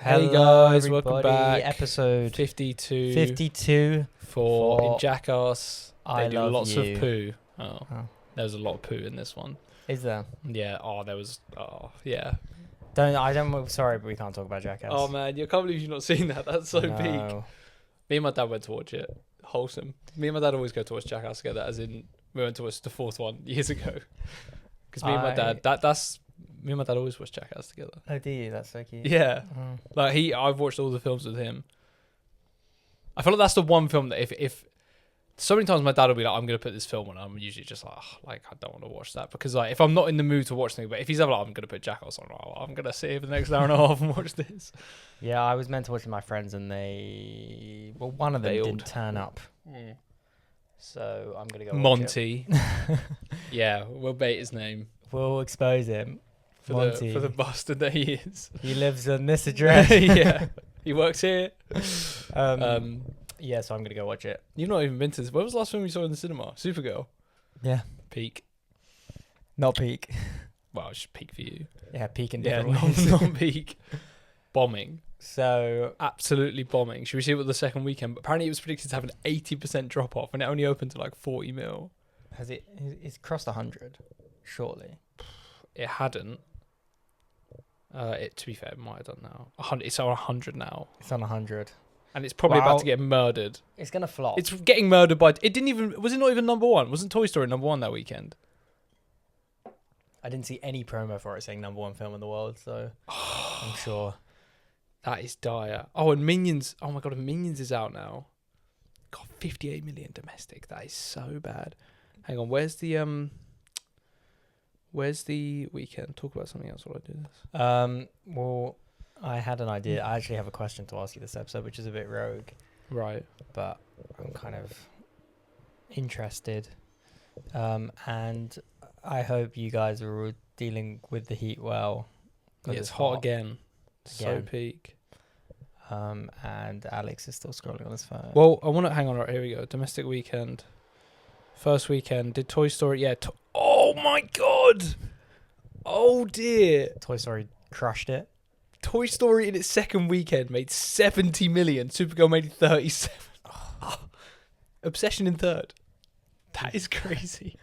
Hey Hello, guys, welcome everybody. back. Episode 52 52. for In Jackass. I They do Love lots You. of poo. Oh, Oh, there was a lot of poo in this one. is there? Yeah. Oh, there was. Oh, yeah. Sorry, but we can't talk about Jackass. Oh man, you can't believe you've not seen that. That's so peak. No. Me and my dad went to watch it. Wholesome. Me and my dad always go to watch Jackass together. As in, we went to watch the fourth one years ago. Because me and my dad. Me and my dad always watch Jackass together. Oh, do you? That's so cute. Yeah. Oh. Like I've watched all the films with him. I feel like that's the one film that if so many times my dad will be like, I'm gonna put this film on, I'm usually just like I don't want to watch that, because like if I'm not in the mood to watch something, but if he's ever like, I'm gonna put Jackass on, I'm gonna sit here for the next hour and a half and watch this. Yeah, I was meant to watch with my friends and one of them Bailed. didn't turn up. So I'm gonna go Monty. Yeah, we'll bait his name We'll expose him. for Monty. the bastard that he is. He lives on this address. Yeah, he works here. Yeah, so I'm gonna go watch it. You've not even been to this. When was the last film you saw in the cinema? Supergirl. Yeah. Peak. Not peak. Well, it's just peak for you. Yeah, peak in Yeah, different ways. not peak. Bombing. So Absolutely bombing. Should we see it with the second weekend? But apparently it was predicted to have an 80% drop off, and it only opened to like 40 mil. it's crossed 100, surely. It hadn't. To be fair, it might have done now. 100. It's on 100 now, It's on 100. and it's probably Wow. about to get murdered. It's gonna flop. It's getting murdered by. It didn't even. Was it not even number one? Wasn't Toy Story number one that weekend? I didn't see any promo for it saying #1 film in the world, so I'm sure. That is dire. Oh, and Minions. Oh my god, and Minions is out now. God, 58 million domestic. That is so bad. Hang on, where's the weekend? Talk about something else while I do this. Well, I had an idea. I actually have a question to ask you this episode, which is a bit rogue, Right. but I'm kind of interested. And I hope you guys are all dealing with the heat well. 'Cause Yeah, it's hot again. So Again. peak. And Alex is still scrolling on his phone. Well, I want to hang on. Right, here we go. Domestic weekend. First weekend. Did Toy Story? Yeah. Oh my god. Oh dear. Toy Story crushed it. Toy Story in its second weekend made 70 million. Supergirl made 37. Obsession in third. That is crazy.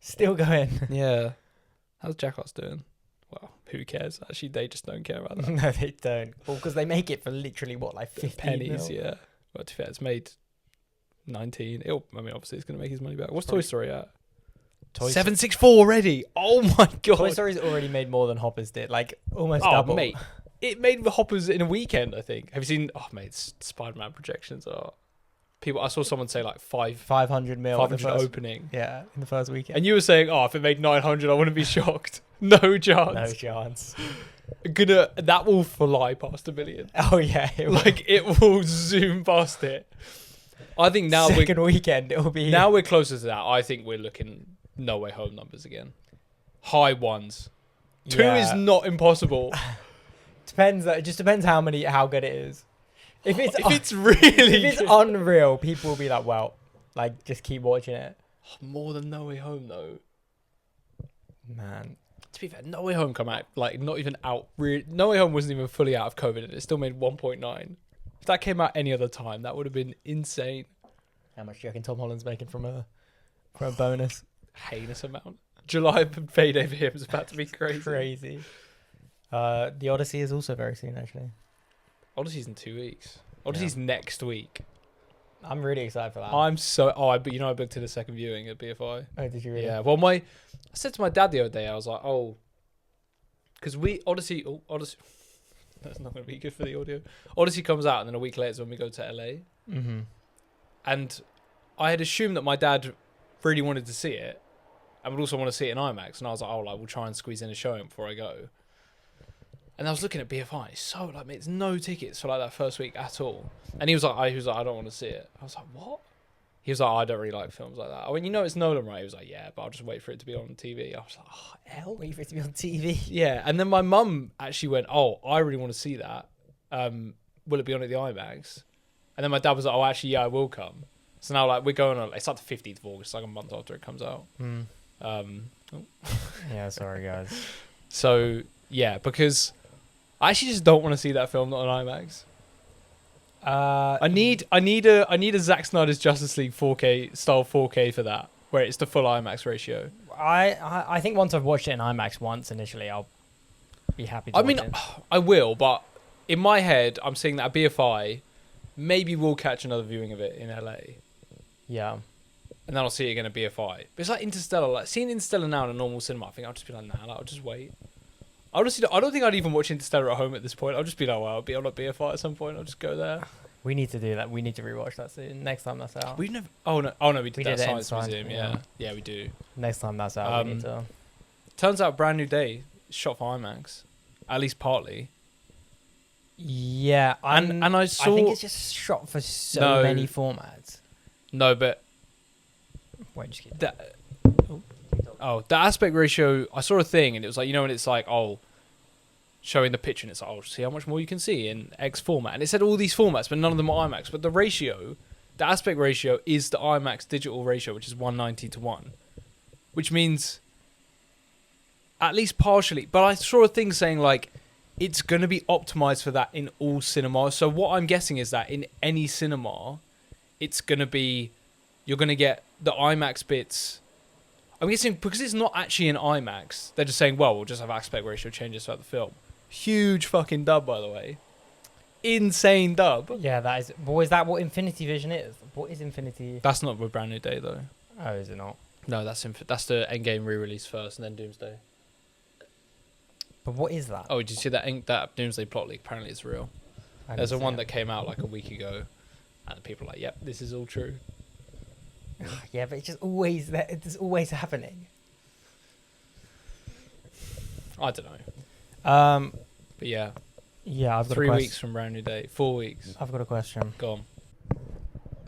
Still going. Yeah. How's Jackass doing? Well, who cares? Actually, they just don't care about that. No, they don't. Well, because they make it for literally like 50 pennies, mil? yeah. Well, to be fair, it's made 19. Obviously, it's going to make his money back. What's Toy Story at? 764 already. Oh my god. Toy Story's already made more than Hoppers did, like almost Oh, double. mate. It made the Hoppers in a weekend, I think. Have you seen? Oh, mate, Spider-Man projections are. People, I saw someone say like 500 mil. 500 opening. Yeah, in the first weekend. And you were saying, oh, if it made 900, I wouldn't be shocked. No chance. No chance. That will fly past 1 million. Oh yeah, It will zoom past it. I think now second weekend it'll be. now we're closer to that. I think we're looking No Way Home numbers again. High ones. 2 is not impossible. Depends. It just depends how good it is. If it's really if it's good. unreal, people will be like, well, like just keep watching it. More than No Way Home though. Man, To be fair, No Way Home come out like not even out. No Way Home wasn't even fully out of COVID, and it still made 1.9. If that came out any other time, that would have been insane. how much do you reckon Tom Holland's making from a bonus? Heinous amount. July payday for him is about to be crazy. Crazy. The Odyssey is also very soon, actually. Odyssey's in 2 weeks. Odyssey's next week. I'm really excited for that. I booked in a second viewing at BFI. Oh, did you really? Yeah. Well, I said to my dad the other day, I was like, because Odyssey. That's not going to be good for the audio. Odyssey comes out, and then a week later is when we go to LA. Mm-hmm. And I had assumed that my dad really wanted to see it, and would also want to see it in IMAX. And I was like, we'll try and squeeze in a showing before I go. And I was looking at BFI. It's so like, mate, there's no tickets for like that first week at all. And he was like, I don't want to see it. I was like, what? He was like, I don't really like films like that. I went, it's Nolan, right? He was like, yeah, but I'll just wait for it to be on TV. I was like, oh, hell. Wait for it to be on TV. Yeah. And then my mum actually went, oh, I really want to see that. Will it be on at the IMAX? And then my dad was like, oh, actually, yeah, I will come. So now, like, we're going on. It's like the 15th of August, like a month after it comes out. Yeah, sorry guys. So yeah, because I actually just don't want to see that film not on IMAX. Uh, I need a Zack Snyder's Justice League 4K style 4K for that, where it's the full IMAX ratio. I think once I've watched it in IMAX once initially, I'll be happy to watch it. I will, but in my head, I'm seeing that at BFI. Maybe we'll catch another viewing of it in LA. Yeah. And then I'll see it again at BFI. But it's like Interstellar. Like seeing Interstellar now in a normal cinema, I think I'll just be like, nah, I'll just wait. Honestly, I don't think I'd even watch Interstellar at home at this point. I'll just be like, well, I'll be on a BFI at some point. I'll just go there. We need to do that. We need to rewatch that soon. Next time that's out. We've never. Oh no, we did that it in Science Museum. Yeah, we do. Next time that's out, we need to. Turns out, Brand New Day shot for IMAX, at least partly. Yeah, and I saw. I think it's just shot for so many formats. No, but wait, just keep the aspect ratio. I saw a thing, and it was like, when it's like, showing the picture, and it's like, see how much more you can see in X format, and it said all these formats, but none of them are IMAX. But the aspect ratio is the IMAX digital ratio, which is 190:1, which means at least partially. But I saw a thing saying like it's going to be optimized for that in all cinemas. So what I'm guessing is that in any cinema, it's going to be, you're going to get the IMAX bits. I'm guessing because it's not actually in IMAX, they're just saying, well, we'll just have aspect ratio changes throughout the film. Huge fucking dub, by the way. Insane dub. Yeah, that is. Boy, is that what Infinity Vision is? What is Infinity? That's not with Brand New Day, though. Oh, is it not? No, that's the Endgame re-release first, and then Doomsday. But what is that? Oh, did you see that Doomsday plot leak? Apparently it's real. There's a one that came out like a week ago, and people are like, yep, this is all true. Yeah, but it's just always that. It's always happening. I don't know. But yeah. Yeah, I've got 3 weeks from Brand New Day. 4 weeks. I've got a question. Go on.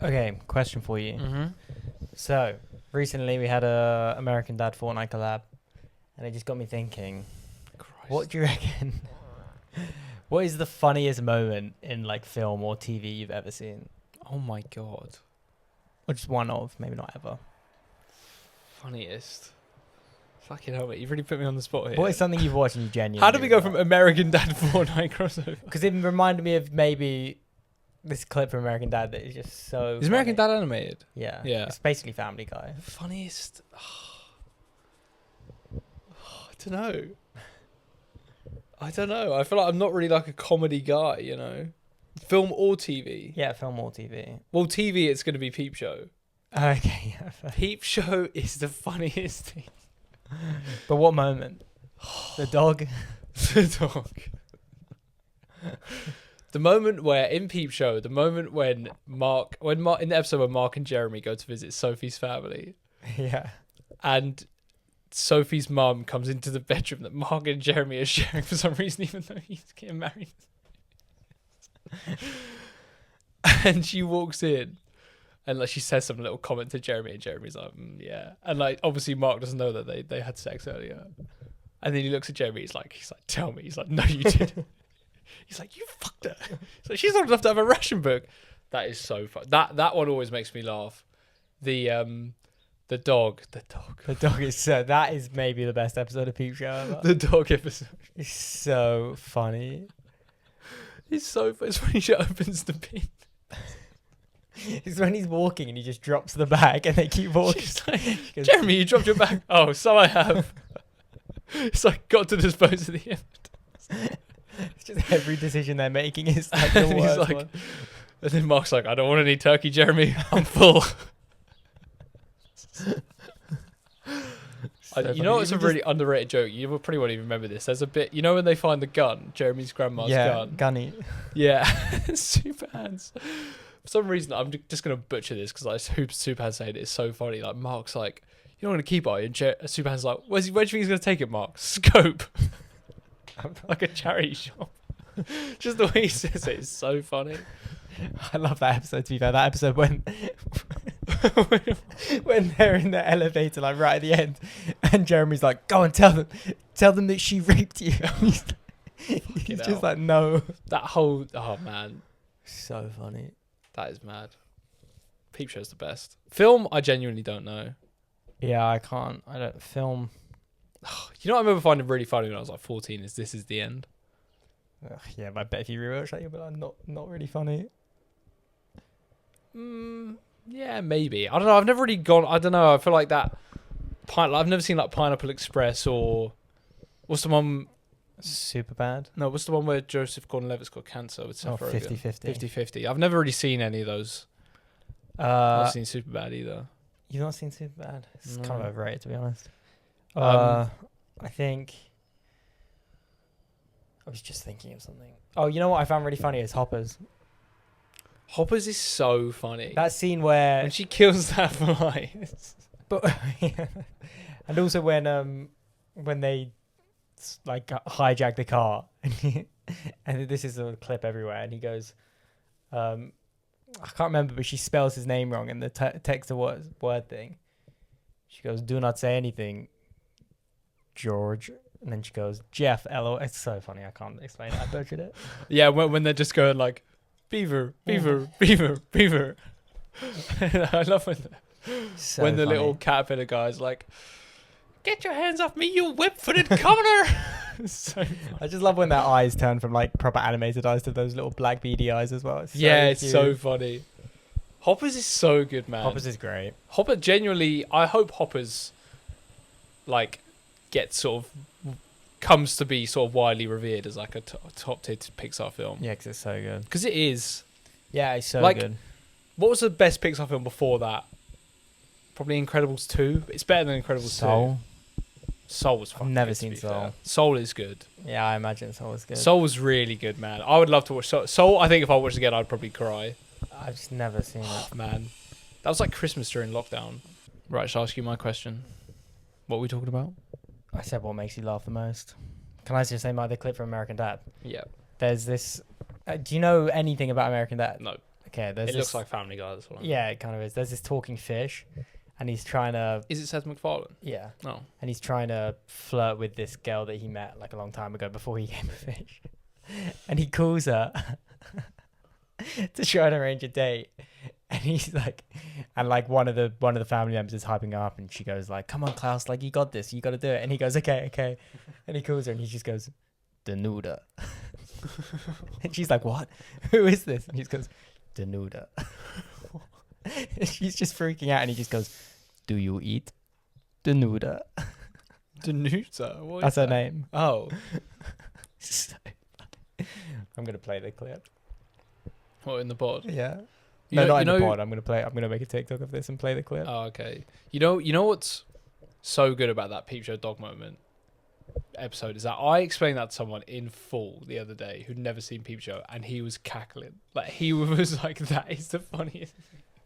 Okay, question for you. Mm-hmm. So, recently we had a American Dad Fortnite collab, and it just got me thinking, Christ. What do you reckon? What is the funniest moment in like film or TV you've ever seen? Oh my god. Or just one of, maybe not ever. Funniest. Fucking hell, mate. You've really put me on the spot here. What is something you've watched and you genuinely... How did we go from American Dad Fortnite crossover? Because it reminded me of maybe this clip from American Dad that is just so... Is American Dad animated? Yeah. Yeah. It's basically Family Guy. Funniest... I don't know. I feel like I'm not really like a comedy guy, Film or TV? Yeah, film or TV. Well, TV, it's going to be Peep Show. Okay, yeah. Peep Show is the funniest thing. But what moment? The dog? The dog. The moment where, in Peep Show, in the episode where Mark and Jeremy go to visit Sophie's family. Yeah. And Sophie's mum comes into the bedroom that Mark and Jeremy are sharing for some reason, even though he's getting married. And she walks in and like she says some little comment to Jeremy, and Jeremy's like, yeah. And like obviously Mark doesn't know that they had sex earlier. And then he looks at Jeremy, he's like, tell me. He's like, no, you didn't. He's like, you fucked her. He's like, she's old enough to have a ration book. That is so fun. That one always makes me laugh. The dog. The dog is so... That is maybe the best episode of Peep Show ever. The dog episode. It's so funny. It's so funny. It's when he opens the bin. It's when he's walking and he just drops the bag and they keep walking. She's like, Jeremy, you dropped your bag. Oh, so I have. It's like, got to dispose of the evidence. It's just every decision they're making is like the worst one. And then Mark's like, I don't want any turkey, Jeremy. I'm full. You know what's a really underrated joke? You probably won't even remember this. There's a bit, when they find the gun, Jeremy's grandma's gun. Gunny. Yeah, super hands. For some reason, I'm just going to butcher this because like Superhan said it's so funny. Like Mark's like, you don't want to keep it, and Superhan's like, where do you think he's going to take it, Mark? Scope. Like a charity shop. Just the way he says it is so funny. I love that episode, to be fair. That episode when they're in the elevator, like right at the end, and Jeremy's like, go and tell them that she raped you. He's just like, no. That whole, oh man. So funny. That is mad. Peep Show's the best. Film, I genuinely don't know. Yeah, I don't film. You know what I remember finding really funny when I was like 14 is This Is the End. Yeah, but I bet if you rewatch that, you'll be like, not really funny. Yeah, maybe. I don't know. I've never really gone. I don't know. I feel like that. I've never seen like Pineapple Express or what's the one? Super bad. No, what's the one where Joseph Gordon-Levitt's got cancer with Seth Rogen? 50-50. 50-50. I've never really seen any of those. I've not seen Superbad either. You've not seen Superbad? It's No. kind of overrated, to be honest. Um, I think. I was just thinking of something. Oh, you know what I found really funny is Hoppers. Hoppers is so funny. That scene where, when she kills that fly. but and also when they like hijack the car, and this is a clip everywhere, and he goes, I can't remember, but she spells his name wrong in the text of word thing. She goes, "Do not say anything, George." And then she goes, "Jeff, LO." It's so funny. I can't explain it. I butchered it. Yeah, when they're just going like, beaver, beaver, beaver, beaver. I love when So when the funny. little caterpillar guy's like, "Get your hands off me, you whip-footed commoner!" So funny. I just love when their eyes turn from like proper animated eyes to those little black beady eyes as well. It's It's so cute. funny. Hoppers is so good, man. Hoppers is great. Hopper genuinely. I hope Hoppers like gets sort of comes to be sort of widely revered as like a top tier Pixar film. Yeah, 'cause it's so good. Because it is. Yeah, it's so Like, good. What was the best Pixar film before that? Probably Incredibles 2. It's better than Incredibles Soul. 2. Soul was I've fucking never good, to seen be Soul. fair. Soul is good. Yeah, I imagine Soul was good. Soul was really good, man. I would love to watch Soul. Soul, I think if I watched it again, I'd probably cry. I've just never seen it. Oh, man. That was like Christmas during lockdown. Right, shall I ask you my question? What are we talking about? I said what makes you laugh the most. Can I just say my other clip from American Dad? Yeah. There's this. Do you know anything about American Dad? No. Okay, there's It this. looks like Family Guy. That's what I mean. Yeah, it kind of is. There's this talking fish, and he's trying to. Is it Seth MacFarlane? Yeah. No. And he's trying to flirt with this girl that he met like a long time ago before he became a fish. And he calls her to try and arrange a date. And he's like, and like one of the family members is hyping her up, and she goes like, "Come on, Klaus, like you got this, you got to do it." And he goes, "Okay." And he calls her, and he just goes, "Danuda." And she's like, "What? Who is this?" And he just goes, "Danuda." And she's just freaking out, and he just goes, "Do you eat Danuda?" Danuta? What is That's her that? name. Oh. So I'm gonna play the clip. What, in the pod? Yeah. You No, know- not you in the know- pod. I'm gonna make a TikTok of this and play the clip. Oh, okay. You know what's so good about that Peep Show dog moment episode is that I explained that to someone in full the other day who'd never seen Peep Show, and he was cackling. Like, he was like, "That is the funniest."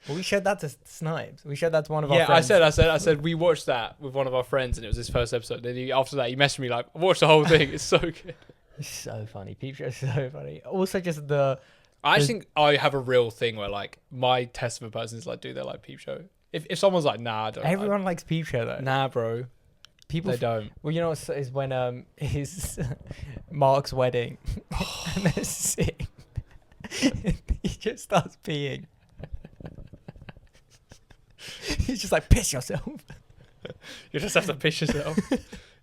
Well, we showed that to Snipes. We showed that to one of our Yeah, friends. I said we watched that with one of our friends, and it was his first episode. Then after that, he messaged me like, "Watch the whole thing. It's so good." It's so funny. Peep Show's so funny. Also, just the I actually think I have a real thing where like my test of a person is like, do they like Peep Show? If someone's like, "Nah, I don't," everyone likes Peep Show though. nah, bro, People they don't. Well, you know what is when his Mark's wedding and they're sitting. He just starts peeing. He's just like, "Piss yourself." You just have to piss yourself.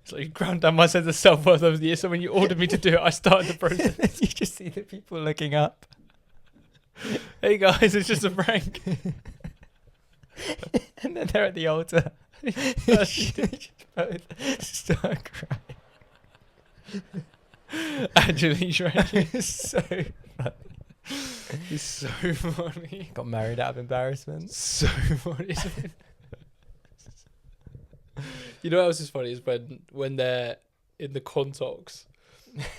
It's like you ground down my sense of self-worth over the years. So when you ordered me to do it, I started the process. You just see the people looking up. Hey guys, it's just a prank. And then they're at the altar. Just both start crying. Actually, Shrek It's so funny. is so funny. Got married out of embarrassment. So funny. You know what else is funny is when they're in the Quantox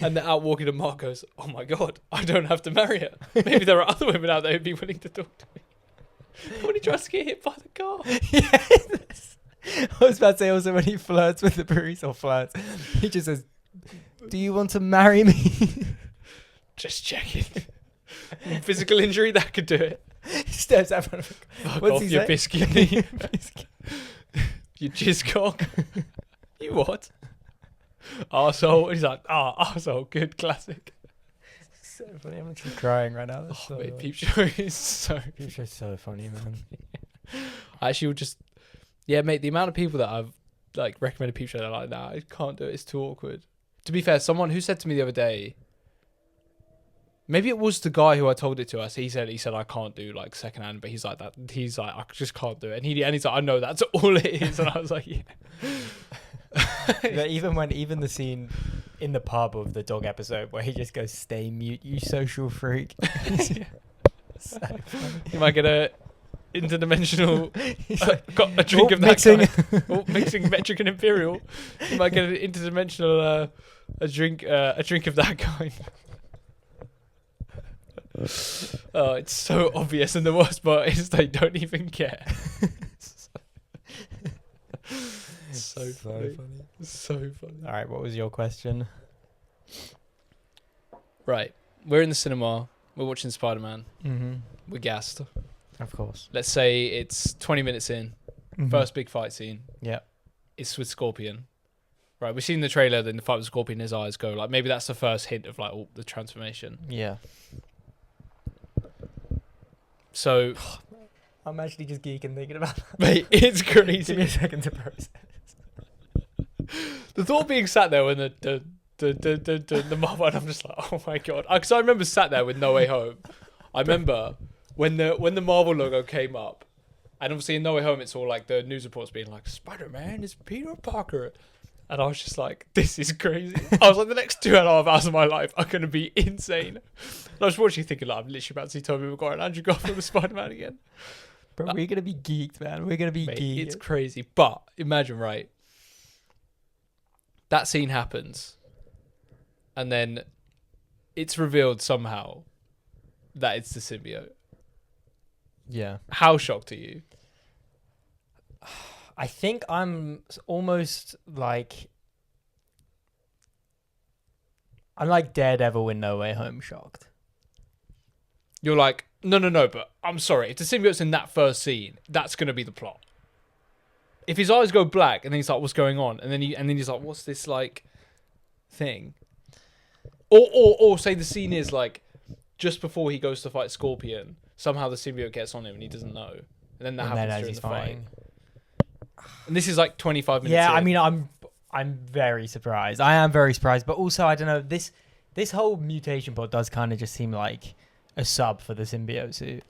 and they're out walking and Mark goes, "Oh my god, I don't have to marry her. Maybe there are other women out there who'd be willing to talk to me." When he tries to get hit by the car. Yes. I was about to say also when he flirts with the Bruce or flirts, he just says, "Do you want to marry me?" Just checking. Physical injury, that could do it. He steps out front of him. Fuck What's off, he you say? biscuit knee. You jizz cock. You what? Arsehole. He's like, arsehole. Good classic. So funny. I'm actually crying right now. That's Oh, so mate, funny. Peep Show is so... Peep Show's so funny, man. I actually would just... Yeah, mate, the amount of people that I've like recommended Peep Show, they're like, "Nah, I can't do it. It's too awkward." To be fair, someone who said to me the other day, Maybe it was the guy who I told it to us. He said I can't do like secondhand, but he's like that. He's like, I just can't do it. And he's like, I know that's all it is. And I was like, yeah. But even the scene in the pub of the dog episode where he just goes, "Stay mute, you social freak." So funny. You might get a interdimensional. He's like, got a drink of that mixing. kind. Mixing metric and imperial. You might get an interdimensional a drink of that kind. Oh, it's so obvious, and the worst part is they don't even care. So funny. So funny. All right, what was your question? Right, we're in the cinema. We're watching Spider-Man. Mm-hmm. We're gassed. Of course. Let's say it's 20 minutes in. Mhm. First big fight scene. Yeah. It's with Scorpion. Right, we've seen the trailer. Then the fight with Scorpion, his eyes go like maybe that's the first hint of like the transformation. Yeah. So, I'm actually just geeking thinking about that. mate, it's Give me crazy. a second to process. The thought of being sat there when the Marvel, and I'm just like, oh my god, because I remember sat there with No Way Home. I remember when the Marvel logo came up, and obviously in No Way Home it's all like the news reports being like, Spider-Man is Peter Parker, and I was just like, this is crazy. I was like, the next 2.5 hours of my life are going to be insane. And I was watching thinking like, I'm literally about to see Tobey Maguire and Andrew Garfield as Spider-Man again. Bro, we're gonna be geeked, man. We're gonna be Mate, geeked. it's crazy. But imagine, right? That scene happens, and then it's revealed somehow that it's the symbiote. Yeah. How shocked are you? I think I'm almost like Daredevil in No Way Home shocked. You're like, no, but I'm sorry. If the symbiote's in that first scene, that's going to be the plot. If his eyes go black and then he's like, what's going on? And then he's like, what's this like thing? Or say the scene is like just before he goes to fight Scorpion, somehow the symbiote gets on him and he doesn't know. And then that happens during the fight. And this is like 25 minutes Yeah, in. I mean, I'm very surprised. I am very surprised, but also I don't know, this whole mutation pod does kind of just seem like a sub for the symbiote suit.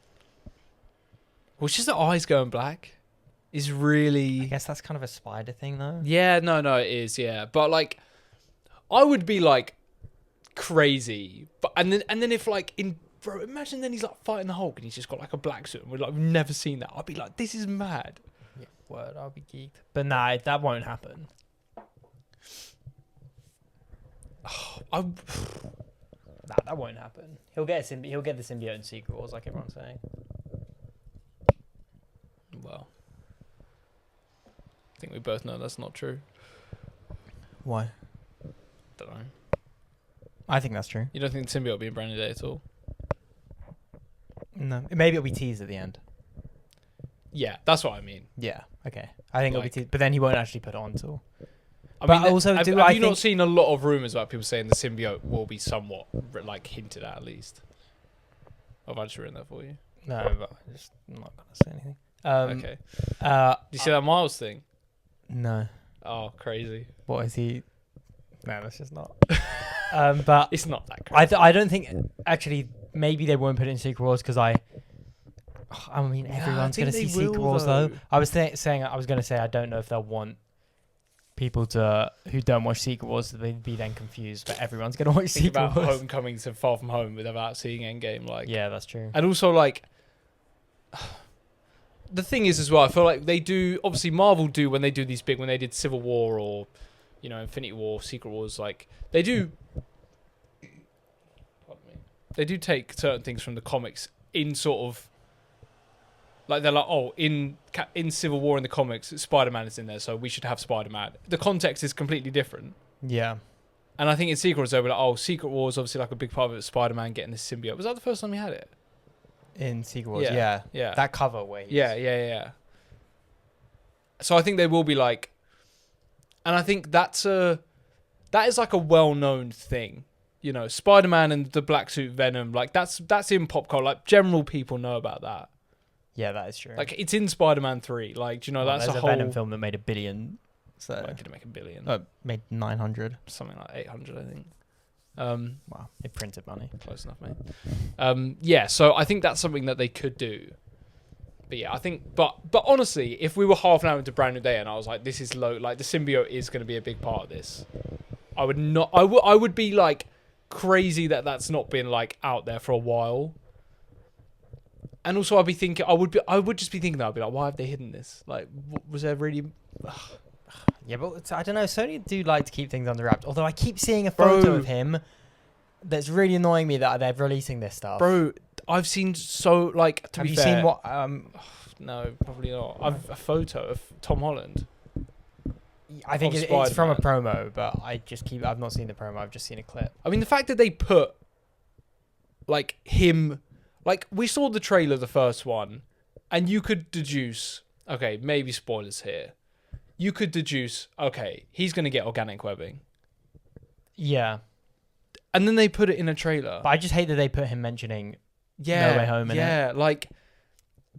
Well, it's just the eyes going black is really... I guess that's kind of a spider thing, though. Yeah, no, it is, yeah. But, like, I would be, like, crazy. But and then if, like, bro, imagine then he's, like, fighting the Hulk and he's just got, like, a black suit and we've never seen that. I'd be like, this is mad. Yeah, word, I'll be geeked. But nah, that won't happen. Nah, that won't happen. He'll get the symbiote in Secret Wars, like everyone's saying. Well, I think we both know that's not true. Why? Don't know. I think that's true. You don't think the symbiote will be in Brand New Day at all? No, maybe it'll be teased at the end. Yeah, that's what I mean. Yeah, okay. I think it'll be Like- teased, but then he won't actually put it on till. I But mean, also, have do you I not think- seen a lot of rumours about people saying the symbiote will be somewhat, like, hinted at least? I've actually written that for you. No, but I'm not going to say anything. Okay. Uh, Do you see that Miles thing? No. Oh, crazy. What is he? No, that's just not. But It's not that crazy. I don't think actually maybe they won't put it in Secret Wars because I mean Yeah, I everyone's think going to see they will, Secret Wars though. though. I was saying I was going to say I don't know if they'll want people who don't watch Secret Wars to be then confused, but everyone's going to watch Think Secret about Wars. Homecoming to Far From Home without seeing Endgame. Like, Yeah, that's true. and also, like, the thing is as well, I feel like they do, obviously Marvel do when they do these big, when they did Civil War or, you know, Infinity War, Secret Wars, like, they do, pardon me, they do take certain things from the comics in sort of, like, they're like, oh, in Civil War in the comics, Spider-Man is in there, so we should have Spider-Man. The context is completely different. Yeah. And I think in Secret Wars, they were like, oh, Secret Wars, obviously, like, a big part of it was Spider-Man getting this symbiote. Was that the first time he had it? In Secret Wars, Yeah. yeah. That cover where he's... Yeah. So I think they will be like, and I think that is like a well-known thing, you know, Spider-Man and the black suit Venom, like that's in pop culture, like general people know about that. Yeah, that is true. Like it's in Spider-Man 3, like, do you know, that's there's a a whole Venom film that made $1 billion. So Well, it didn't make $1 billion, made 900. something like 800, I think. Wow, it printed money. Close enough, mate. Yeah, so I think that's something that they could do. But yeah, I think, but honestly, if we were half an hour into Brand New Day and I was like, this is low, like the symbiote is going to be a big part of this, I would not, I would be like crazy that that's not been like out there for a while. And also I'd be thinking, I would just be thinking that, I'd be like, why have they hidden this? Like, was there really... Yeah, but I don't know, Sony do like to keep things under wraps. Although I keep seeing a photo of him that's really annoying me that they're releasing this stuff. Bro, I've seen so, like, to have be you fair... seen what... no, probably not. I've a photo of Tom Holland. I think it's from a promo, but I've not seen the promo, I've just seen a clip. I mean, the fact that they put, like, him... Like, we saw the trailer, the first one, and you could deduce... Okay, maybe spoilers here. You could deduce, okay, he's going to get organic webbing. Yeah. And then they put it in a trailer. But I just hate that they put him mentioning No Way Home in it. Yeah, like...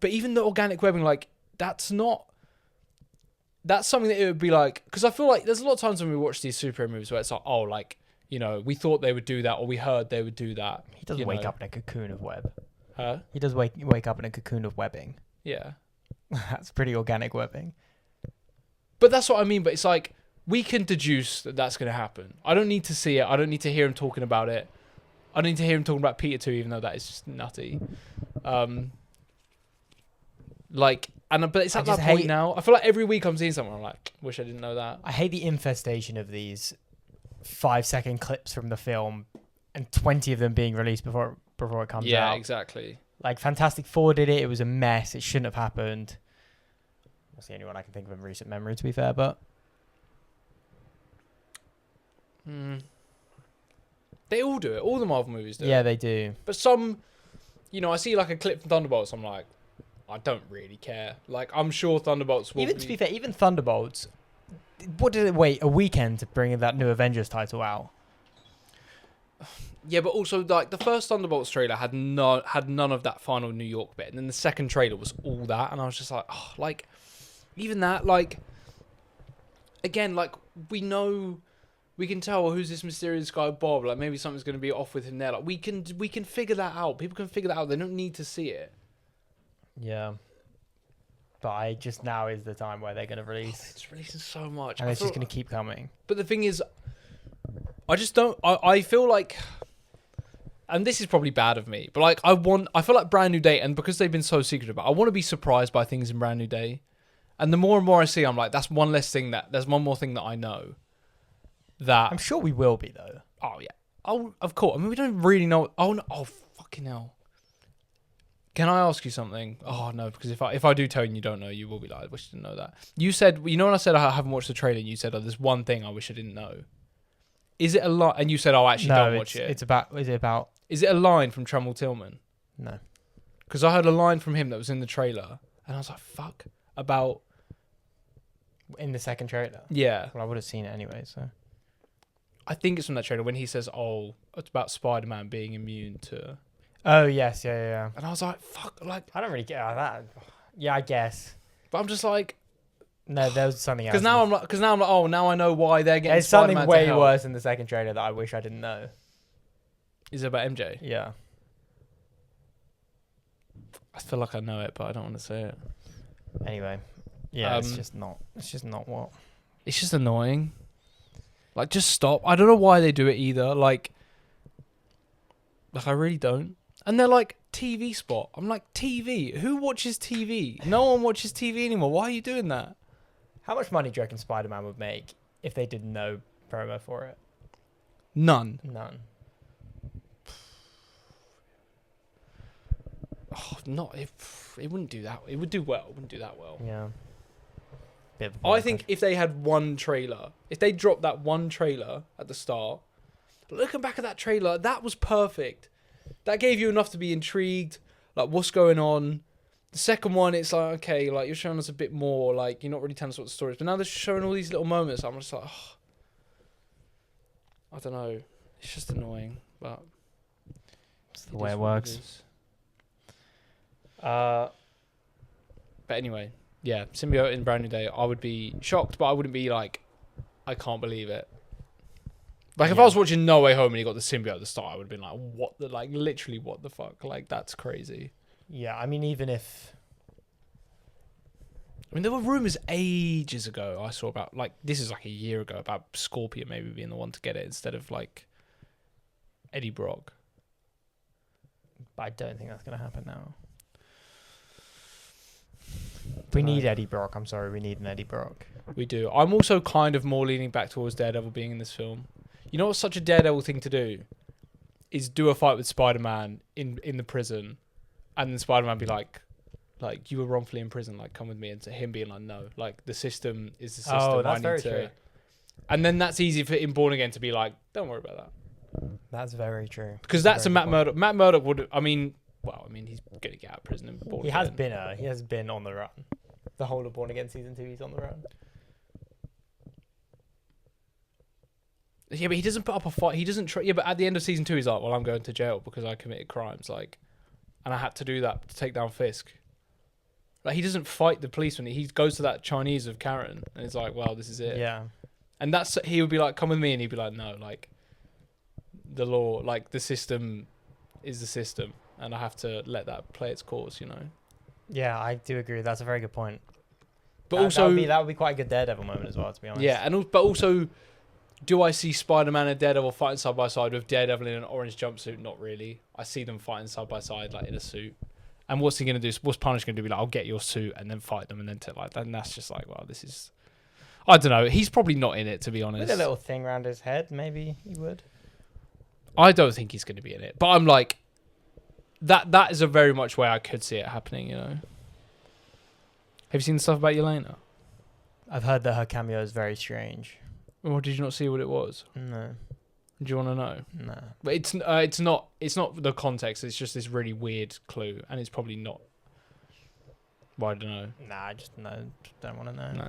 But even the organic webbing, like, that's not... That's something that it would be like... Because I feel like there's a lot of times when we watch these superhero movies where it's like, oh, like, you know, we thought they would do that or we heard they would do that. He doesn't wake up in a cocoon of web. Huh? He does wake up in a cocoon of webbing. Yeah. That's pretty organic webbing. But that's what I mean. But it's like, we can deduce that that's going to happen. I don't need to see it. I don't need to hear him talking about it. I don't need to hear him talking about Peter 2, even though that is just nutty. But it's at that point now. I feel like every week I'm seeing something, I'm like, wish I didn't know that. I hate the infestation of these 5-second clips from the film and 20 of them being released before it comes out. Yeah, exactly. Like, Fantastic Four did it. It was a mess. It shouldn't have happened. That's the only one I can think of in recent memory, to be fair, but... They all do it. All the Marvel movies do it. Yeah, they do. But some, you know, I see like a clip from Thunderbolts, I'm like, I don't really care. Like, I'm sure Thunderbolts will to be fair, even Thunderbolts, what did it wait a weekend to bring that new Avengers title out? Yeah, but also, like, the first Thunderbolts trailer had none of that final New York bit, and then the second trailer was all that, and I was just like, oh, like, even that, like, again, like, we can tell who's this mysterious guy Bob, like, maybe something's going to be off with him there, like, we can figure that out, people can figure that out, they don't need to see it. Yeah. But now is the time where they're going to release. It's releasing so much. And it's just going to keep coming. But the thing is, I just don't, I feel like... And this is probably bad of me, but like I feel like Brand New Day, and because they've been so secretive, I want to be surprised by things in Brand New Day. And the more and more I see, I'm like, there's one more thing that I know. That I'm sure we will be though. Oh yeah. Oh, of course. I mean, we don't really know. Oh no. Oh fucking hell. Can I ask you something? Oh no, because if I do tell you and you don't know, you will be like, I wish I didn't know that. You said, you know, when I said I haven't watched the trailer, and you said, oh, there's one thing I wish I didn't know. Is it a line? And you said, oh, actually, don't watch it. Is it a line from Tremel Tillman? No. Because I heard a line from him that was in the trailer, and I was like, fuck, about... In the second trailer? Yeah. Well, I would have seen it anyway, so... I think it's from that trailer when he says, oh, it's about Spider-Man being immune to... Oh, yes, yeah. And I was like, fuck, like... I don't really get that. Yeah, I guess. But I'm just like... No, there was something else. Because now I'm like, oh, now I know why they're getting There's Spider-Man something way worse in the second trailer that I wish I didn't know. Is it about MJ? Yeah. I feel like I know it, but I don't want to say it. Anyway, yeah, it's just not what. It's just annoying. Like, just stop. I don't know why they do it either. Like I really don't. And they're like, TV spot. I'm like, TV? Who watches TV? No one watches TV anymore. Why are you doing that? How much money do you reckon Spider-Man would make if they did no promo for it? None. Oh, not if it wouldn't do that. It would do well. It wouldn't do that well. Yeah. I think if they had one trailer, if they dropped that one trailer at the start, looking back at that trailer, that was perfect. That gave you enough to be intrigued, like what's going on. The second one, it's like, okay, like you're showing us a bit more, like you're not really telling us what the story is. But now they're showing all these little moments. I'm just like, oh, I don't know. It's just annoying, but it's the way it works. But anyway, yeah, Symbiote in Brand New Day. I would be shocked, but I wouldn't be like, I can't believe it. Like, if I was watching No Way Home and he got the symbiote at the start, I would have been like, what the, like, literally, what the fuck? Like, that's crazy. Yeah, I mean, even if... I mean, there were rumors ages ago I saw about, like, this is like a year ago, about Scorpion maybe being the one to get it instead of, like, Eddie Brock. But I don't think that's going to happen now. We need Eddie Brock. I'm sorry, we need an Eddie Brock. We do. I'm also kind of more leaning back towards Daredevil being in this film. You know what's such a Daredevil thing to do? Is do a fight with Spider-Man in the prison, and then Spider-Man be like, you were wrongfully in prison, like, come with me, and to him being like, no, like, the system is the system. Oh, that's very true. And then that's easy for in Born Again to be like, don't worry about that. That's very true. Because that's a Matt Murdock. Matt Murdock would, he's gonna get out of prison and Born Again. He has been on the run. The whole of Born Again season 2, he's on the run. Yeah, but he doesn't put up a fight. He doesn't try. Yeah, but at the end of season 2, he's like, well, I'm going to jail because I committed crimes, like, and I had to do that to take down Fisk. Like, he doesn't fight the policeman. He goes to that Chinese of Karen, and it's like, well, this is it. Yeah. And that's, he would be like, come with me, and he'd be like, no, like, the law, like, the system is the system, and I have to let that play its course, you know. Yeah, I do agree. That's a very good point. But that, also, that would be quite a good Daredevil moment as well, to be honest. Yeah, but also, do I see Spider-Man and Daredevil fighting side by side with Daredevil in an orange jumpsuit? Not really. I see them fighting side by side, like, in a suit. And what's he going to do? What's Punisher going to do? Be like, I'll get your suit and then fight them and then and that's just like, well, this is... I don't know. He's probably not in it, to be honest. With a little thing around his head, maybe he would. I don't think he's going to be in it. But I'm like, that is a very much way I could see it happening, you know? Have you seen the stuff about Yelena? I've heard that her cameo is very strange. Or did you not see what it was? No. Do you want to know? No. But it's not the context. It's just this really weird clue, and it's probably not. Well, I don't know. Nah, just don't want to know. No.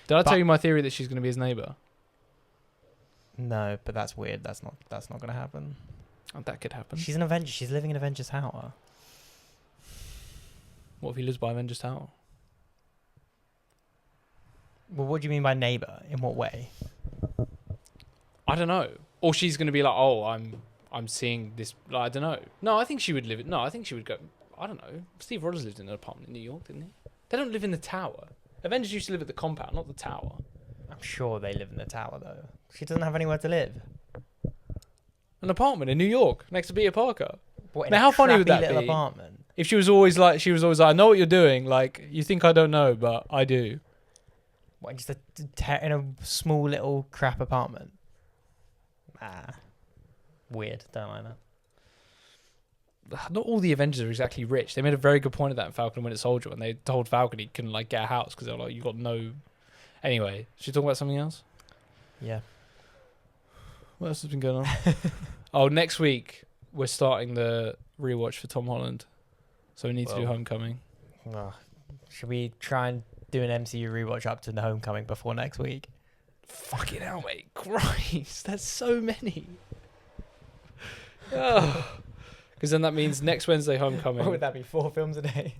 Did I tell you my theory that she's going to be his neighbor? No, but that's weird. That's not going to happen. Oh, that could happen. She's an Avenger. She's living in Avengers Tower. What if he lives by Avengers Tower? Well, what do you mean by neighbor? In what way? I don't know. Or she's going to be like, oh, I'm seeing this. Like, I don't know. No, I think she would live. No, I think she would go. I don't know. Steve Rogers lived in an apartment in New York, didn't he? They don't live in the tower. Avengers used to live at the compound, not the tower. I'm sure they live in the tower, though. She doesn't have anywhere to live. An apartment in New York next to Peter Parker. What, now, how funny would that little be? Apartment? If she was always like, I know what you're doing. Like, you think I don't know, but I do. What, just in a small little crap apartment? Weird. Don't like that. Not all the Avengers are exactly rich. They made a very good point of that in Falcon and Winter Soldier when they told Falcon he couldn't like get a house because they were like, you got no. Anyway, should we talk about something else? Yeah. What else has been going on? Oh, next week we're starting the rewatch for Tom Holland, so we need to do Homecoming. Should we try and do an MCU rewatch up to the Homecoming before next week? Fucking hell, mate! Christ, that's so many. Oh. Because then that means next Wednesday, Homecoming. What would that be? 4 films a day?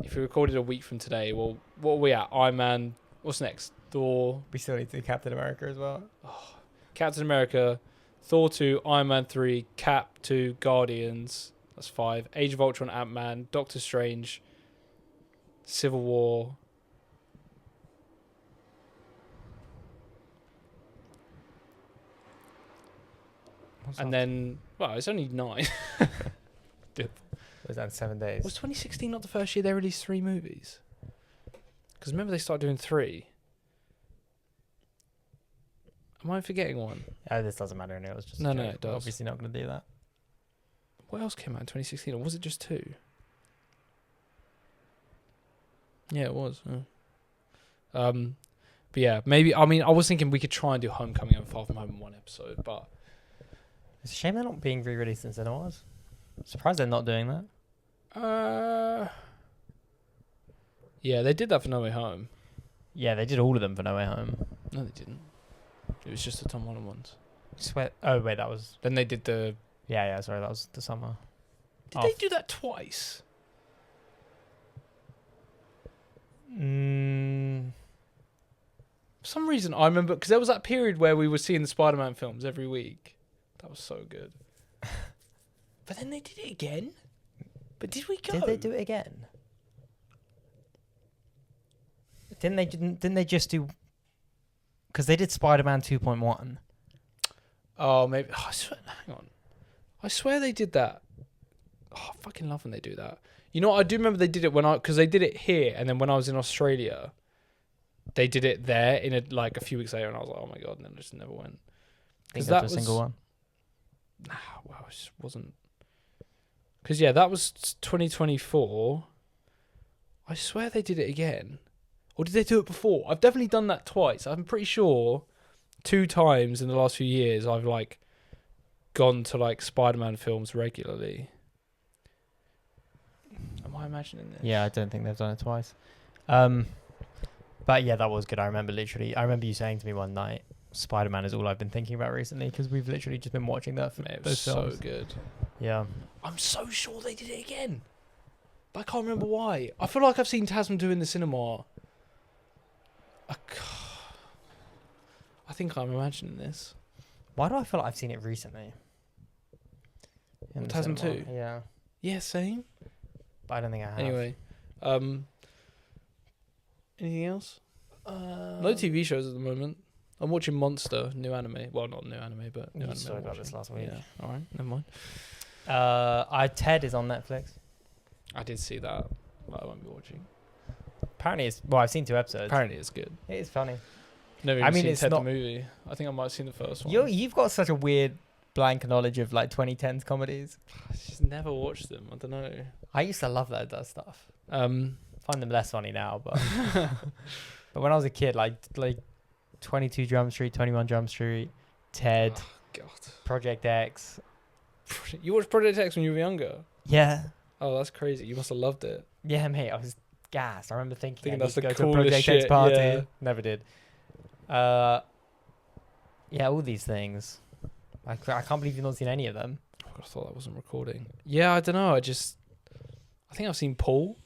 If we recorded a week from today, well, what are we at? Iron Man. What's next? Thor. We still need to do Captain America as well. Oh, Captain America, Thor 2, Iron Man 3, Cap 2, Guardians. That's 5. Age of Ultron, Ant-Man, Doctor Strange, Civil War. And then, well, it's only 9. Was that 7 days? Was 2016 not the first year they released 3 movies? Because remember they started doing 3. Am I forgetting one? This doesn't matter. It was just no, it does. We're obviously not going to do that. What else came out in 2016? Or was it just 2? Yeah, it was. But yeah, maybe. I mean, I was thinking we could try and do Homecoming and Far From Home in one episode, but it's a shame they're not being re-released in cinemas. I'm surprised they're not doing that. Yeah, they did that for No Way Home. Yeah, they did all of them for No Way Home. No, they didn't. It was just the Tom Holland ones. Oh wait, that was. Then they did the. Yeah. Sorry, that was the summer. Did they do that twice? For some reason, I remember because there was that period where we were seeing the Spider-Man films every week. That was so good. But then they did it again. But did we go? Did they do it again? Didn't they just do? Because they did Spider-Man 2.1. Oh, maybe. Oh, hang on. I swear they did that. Oh, I fucking love when they do that. You know what? I do remember they did it because they did it here, and then when I was in Australia, they did it there a few weeks later, and I was like, oh my god, and then I just never went. Because that was a single one. Nah, well, it just wasn't. Because that was 2024. I swear they did it again. Or did they do it before? I've definitely done that twice. I'm pretty sure 2 times in the last few years I've gone to Spider-Man films regularly. Am I imagining this? Yeah, I don't think they've done it twice. But yeah, that was good. I remember you saying to me one night, Spider-Man is all I've been thinking about recently because we've literally just been watching that. It was so good. Yeah. I'm so sure they did it again. But I can't remember why. I feel like I've seen Tasman do in the cinema. I think I'm imagining this. Why do I feel like I've seen it recently? Tasman 2? Yeah. Yeah, same. But I don't think I have. Anyway. Anything else? No TV shows at the moment. I'm watching Monster, new anime. Well, not new anime, but new anime. You spoke about this last week. Yeah. All right, never mind. Ted is on Netflix. I did see that, but I won't be watching. Apparently it's... Well, I've seen 2 episodes. Apparently it's good. It is funny. Never even seen Ted the movie. I think I might have seen the first one. You've got such a weird blank knowledge of 2010s comedies. I just never watched them. I don't know. I used to love that stuff. Find them less funny now, but but when I was a kid, 22 Jump Street, 21 Jump Street, Ted, oh, God. Project X. You watched Project X when you were younger? Yeah. Oh, that's crazy. You must have loved it. Yeah, mate. I was gassed. I remember thinking that's the go coolest to a Project X shit, party. yeah. Never did. Yeah, all these things. I can't believe you've not seen any of them. Oh, God, I thought that wasn't recording. Yeah, I don't know. I think I've seen Paul.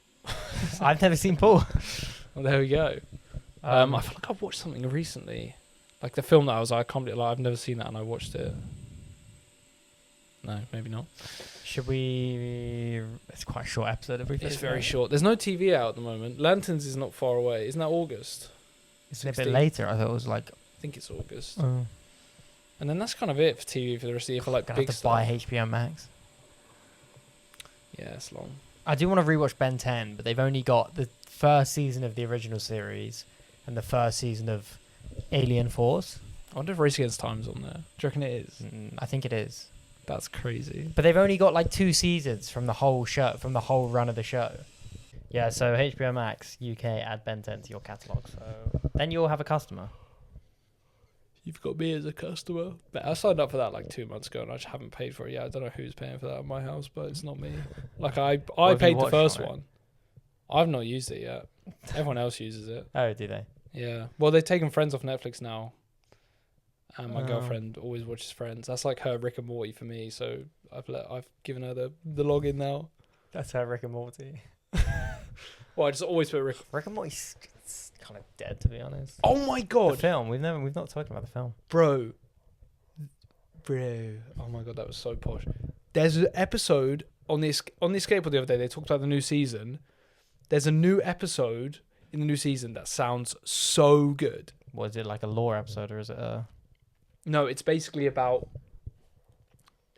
I've never seen Paul. Well, there we go. I feel like I've watched something recently. The film that I was like, I can't believe I've never seen that and I watched it. No, maybe not. Should we... It's quite a short episode. It's very short. There's no TV out at the moment. Lanterns is not far away. Isn't that August? It's a bit later. I thought it was I think it's August. Oh. And then that's kind of it for TV for the rest of the year for big have to stuff. buy HBO Max. Yeah, it's long. I do want to rewatch Ben 10, but they've only got the first season of the original series and the first season of Alien Force. I wonder if Race Against Time's on there. Do you reckon it is? I think it is. That's crazy. But they've only got 2 seasons from the whole show, from the whole run of the show. Yeah, so HBO Max UK, add Ben 10 to your catalogue. So then you'll have a customer. You've got me as a customer. But I signed up for that 2 months ago and I just haven't paid for it yet. I don't know who's paying for that in my house, but it's not me. I paid the first one. I've not used it yet. Everyone else uses it. Oh, do they? Yeah. Well, they've taken Friends off Netflix now. And my girlfriend always watches Friends. That's her Rick and Morty for me. So I've given her the login now. That's her Rick and Morty. Well, I just always put Rick and Morty's kind of dead, to be honest. Oh my God. The film. We've not talked about the film. Bro. Oh my God, that was so posh. There's an episode on the Escapable the other day. They talked about the new season. There's a new episode in the new season that sounds so good. Was it a lore episode or is it a... No, it's basically about...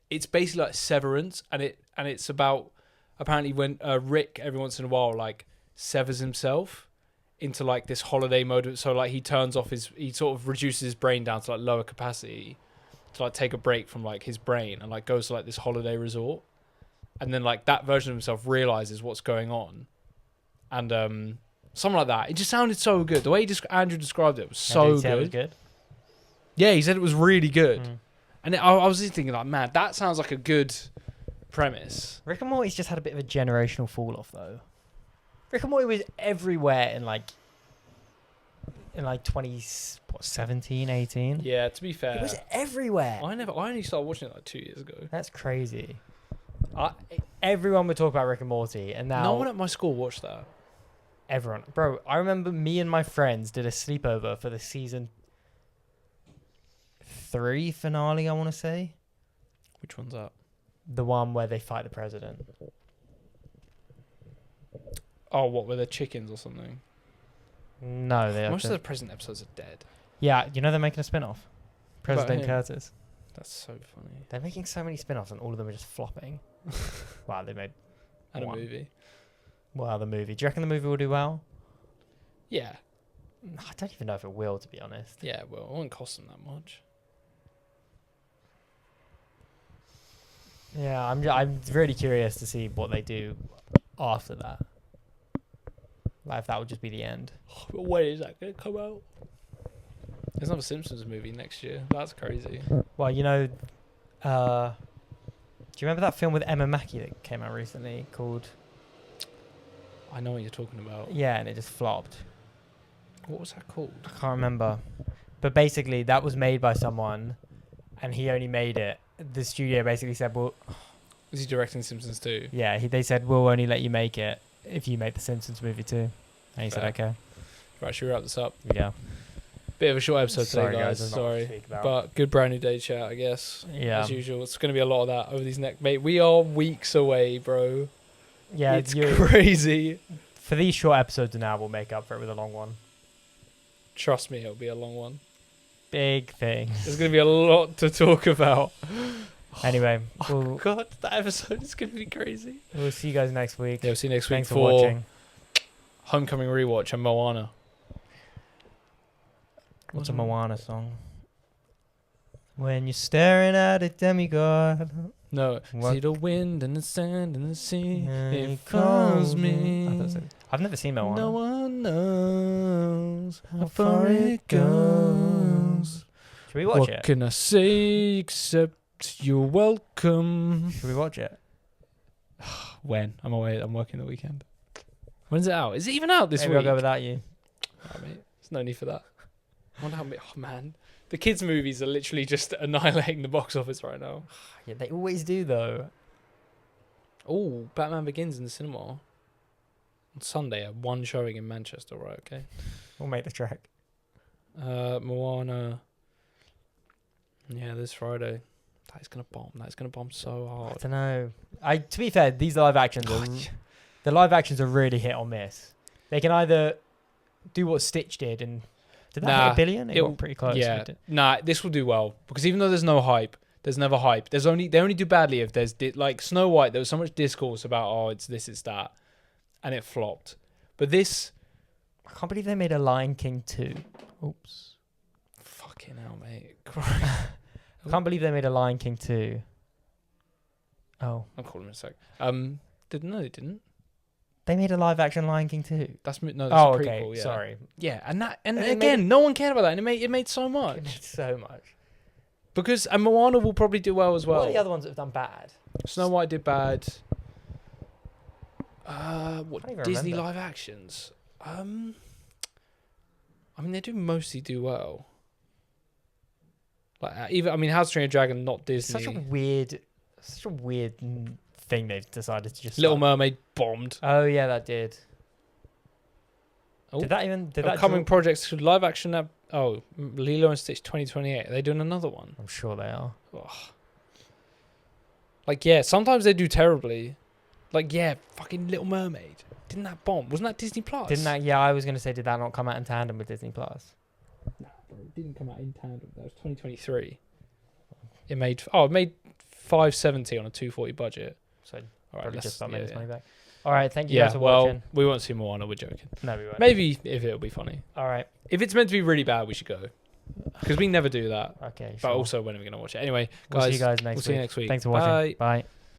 It's basically like Severance, and it's about apparently when Rick every once in a while severs himself into this holiday mode. So he turns off he sort of reduces his brain down to lower capacity to take a break from his brain and goes to this holiday resort, and then that version of himself realizes what's going on, and something like that. It just sounded so good. The way Andrew described it was so good. It was good. Yeah, he said it was really good. And I was just thinking, man, that sounds like a good premise. Rick and Morty's just had a bit of a generational fall off, though. Rick and Morty was everywhere in 2017, 18. Yeah, to be fair, it was everywhere. I only started watching it 2 years ago. That's crazy. Everyone would talk about Rick and Morty, and now no one at my school watched that. everyone. Bro, I remember me and my friends did a sleepover for the season 3 finale, I want to say. Which one's that? The one where they fight the president. Oh, what, were they chickens or something? No, they Most of the President episodes are dead. Yeah, you know they're making a spin-off. President him? Curtis. That's so funny. They're making so many spin-offs and all of them are just flopping. Wow, they made And one. a movie. Well, the movie. Do you reckon the movie will do well? Yeah. I don't even know if it will, to be honest. Yeah, well, it won't cost them that much. Yeah, I'm really curious to see what they do after that. Like, if that would just be the end. But when is that going to come out? There's another Simpsons movie next year. That's crazy. Well, you know, do you remember that film with Emma Mackey that came out recently called... I know what you're talking about. Yeah, and it just flopped. What was that called? I can't remember. But basically, that was made by someone, and he only made it. The studio basically said, well... Is he directing Simpsons too? Yeah, they said, we'll only let you make it if you make the Simpsons movie too. And he said, okay. Right, should we wrap this up? Yeah. Bit of a short episode Sorry, today, guys. there's not much to Sorry. speak about. But good brand new day chat, I guess. Yeah. As usual. It's going to be a lot of that over these next... Mate, we are weeks away, bro. Yeah, it's crazy. For these short episodes now, we'll make up for it with a long one. Trust me, it'll be a long one. Big thing. There's going to be a lot to talk about. Anyway, Oh, God, that episode is going to be crazy. we'll see you guys next week. Yeah, we'll see you next week Thanks for for watching. Homecoming Rewatch and Moana. What's a Moana song? When you're staring at a demigod. No, What? see the wind and the sand and the sea. And It calls me. I've never seen Moana. No one knows how far it goes. Should we watch What it? can I say except you're welcome? Should we watch it? When? I'm away. I'm working the weekend. When's it out? Is it even out this Maybe week? I'll go without you. Alright, mate. There's no need for that. I wonder how many... Oh, man. The kids' movies are literally just annihilating the box office right now. Yeah, they always do though. Oh, Batman Begins in the cinema. On Sunday, one showing in Manchester, right? Okay. We'll make the track. Moana. Yeah, this Friday. That's gonna bomb. That's gonna bomb so I hard. don't know. To be fair, these live actions the live actions are really hit or miss. They can either do what Stitch did and did that hit $1 billion? It got pretty close. Yeah. Nah, this will do well because even though there's no hype, there's never hype. They only do badly if there's like Snow White. There was so much discourse about it's this, it's that, and it flopped. But this, I can't believe they made a Lion King 2. Oops. fucking hell, mate. I can't believe they made a Lion King 2. Oh. I'll call him in a sec. They didn't. They made a live action Lion King 2. That's a Oh, prequel. okay. Yeah. Sorry. Yeah, and And they again, no one cared about that, and it made so They much made so much. because Moana will probably do well as well. What are the other ones that have done bad? Snow White did bad. can't What even Disney remember. live actions? I mean, they do mostly do well. Like How to Train Your Dragon, not Disney. Such a weird thing they've decided to just. Little start. Mermaid bombed. Oh yeah, that did. Oh. Did that Upcoming draw- projects live action. Lilo and Stitch 2028. Are they doing another one? I'm sure they are. Like, yeah, sometimes they do terribly. Like, yeah, fucking Little Mermaid. Didn't that bomb? Wasn't that Disney Plus? Didn't that? Yeah, I was gonna say, did that not come out in tandem with Disney Plus? Nah, bro, it didn't come out in tandem. That was 2023. It made 570 on a 240 budget. So All right, probably just about made its yeah. money back. All right, thank you Yeah, guys for well, watching. we won't see Moana. We're joking. No, we won't. Maybe if it'll be funny. All right. If it's meant to be really bad, we should go. Because we never do that. Okay. But Sure. also, when are we going to watch it? Anyway, We'll guys, see you guys next we'll see you week. next week. Thanks for watching. Bye. Bye.